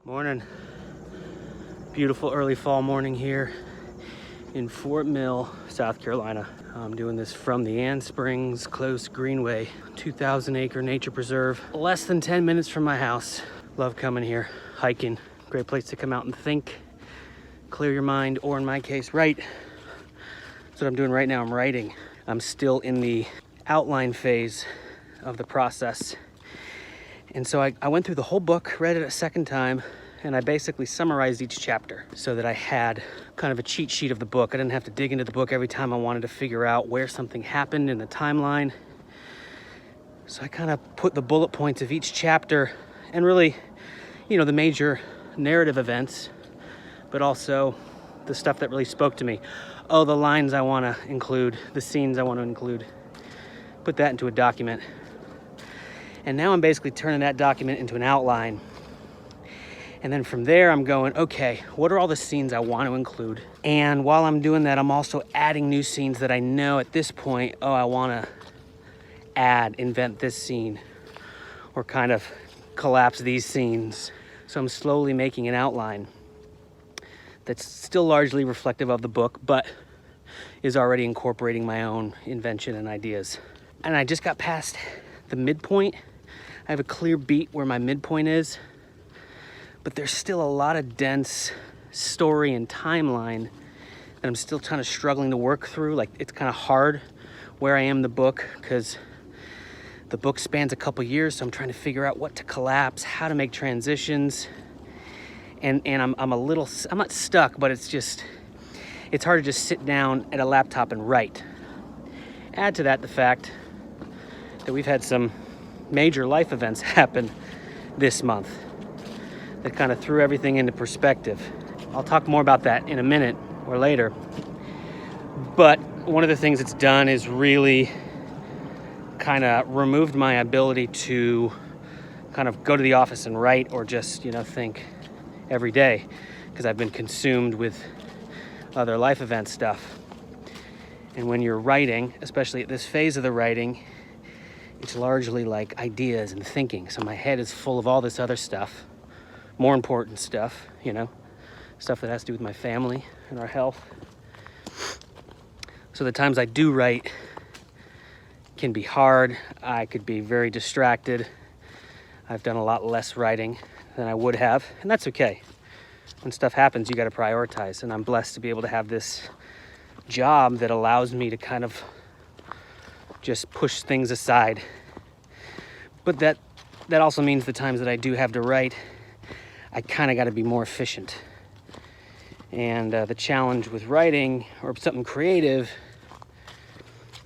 Morning. Beautiful early fall morning here in Fort Mill, South Carolina. I'm doing this from the Ann Springs Close Greenway, 2,000 acre nature preserve, less than 10 minutes from my house. Love coming here, hiking. Great place to come out and think, clear your mind, or in my case, write. That's what I'm doing right now, I'm writing. I'm still in the outline phase of the process. And so I went through the whole book, read it a second time, and I basically summarized each chapter so that I had kind of a cheat sheet of the book. I didn't have to dig into the book every time I wanted to figure out where something happened in the timeline. So I kind of put the bullet points of each chapter and really, the major narrative events, but also the stuff that really spoke to me. Oh, the lines I want to include, the scenes I want to include. Put that into a document. And now I'm basically turning that document into an outline. And then from there, I'm going, okay, what are all the scenes I want to include? And while I'm doing that, I'm also adding new scenes that I know at this point, I want to invent this scene, or kind of collapse these scenes. So I'm slowly making an outline that's still largely reflective of the book, but is already incorporating my own invention and ideas. And I just got past the midpoint. I have a clear beat where my midpoint is, but there's still a lot of dense story and timeline that I'm still kind of struggling to work through. Like, it's kind of hard where I am in the book because the book spans a couple years, so I'm trying to figure out what to collapse, how to make transitions. And I'm not stuck, but it's hard to just sit down at a laptop and write. Add to that the fact that we've had some major life events happen this month that kind of threw everything into perspective. I'll talk more about that in a minute or later. But one of the things it's done is really kind of removed my ability to kind of go to the office and write, or just, think every day, because I've been consumed with other life event stuff. And when you're writing, especially at this phase of the writing, it's largely like ideas and thinking. So my head is full of all this other stuff, more important stuff, stuff that has to do with my family and our health. So the times I do write can be hard. I could be very distracted. I've done a lot less writing than I would have, and that's okay. When stuff happens, you got to prioritize, and I'm blessed to be able to have this job that allows me to kind of just push things aside. But that also means the times that I do have to write, I kind of got to be more efficient. And the challenge with writing or something creative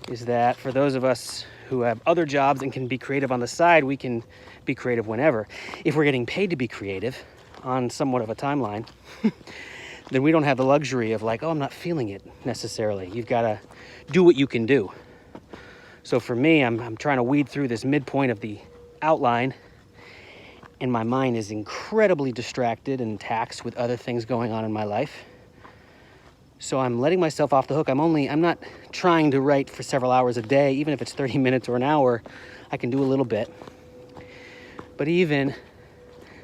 is that for those of us who have other jobs and can be creative on the side, we can be creative whenever. If we're getting paid to be creative on somewhat of a timeline, then we don't have the luxury of I'm not feeling it necessarily. You've got to do what you can do. So for me, I'm trying to weed through this midpoint of the outline, and my mind is incredibly distracted and taxed with other things going on in my life. So I'm letting myself off the hook. I'm not trying to write for several hours a day. Even if it's 30 minutes or an hour, I can do a little bit. But even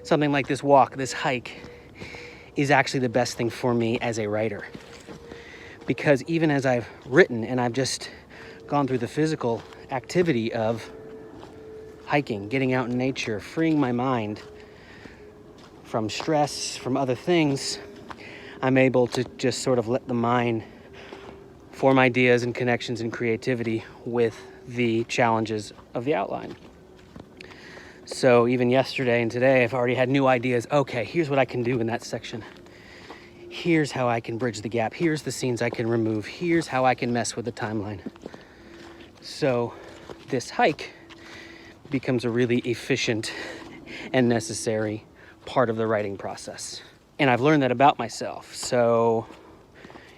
something like this walk, this hike, is actually the best thing for me as a writer. Because even as I've written, and I've just gone through the physical activity of hiking, getting out in nature, freeing my mind from stress, from other things, I'm able to just sort of let the mind form ideas and connections and creativity with the challenges of the outline. So even yesterday and today, I've already had new ideas. Okay, here's what I can do in that section. Here's how I can bridge the gap. Here's the scenes I can remove. Here's how I can mess with the timeline. So this hike becomes a really efficient and necessary part of the writing process. And I've learned that about myself. So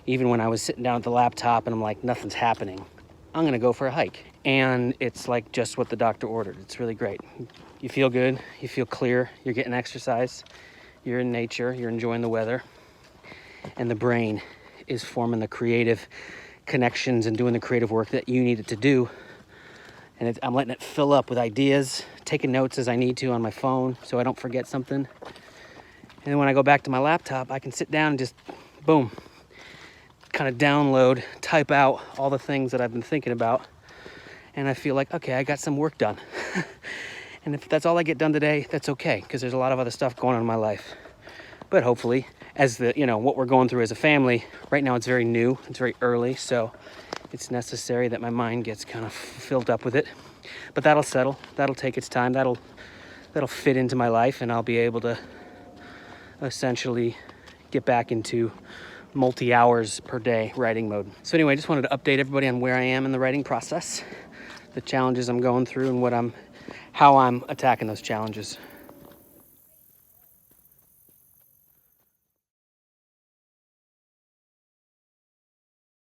even when I was sitting down at the laptop and I'm like, nothing's happening, I'm gonna go for a hike. And it's like just what the doctor ordered. It's really great. You feel good, you feel clear, you're getting exercise, you're in nature, you're enjoying the weather, and the brain is forming the creative connections and doing the creative work that you need it to do. And I'm letting it fill up with ideas, taking notes as I need to on my phone so I don't forget something. And then when I go back to my laptop, I can sit down and just, boom, kind of download, type out all the things that I've been thinking about. And I feel like, okay, I got some work done. And if that's all I get done today, that's okay, because there's a lot of other stuff going on in my life. But hopefully, as the, what we're going through as a family, right now it's very new, it's very early, so it's necessary that my mind gets kind of filled up with it. But that'll settle, that'll take its time, that'll fit into my life, and I'll be able to essentially get back into multi-hours per day writing mode. So anyway, I just wanted to update everybody on where I am in the writing process, the challenges I'm going through, and how I'm attacking those challenges.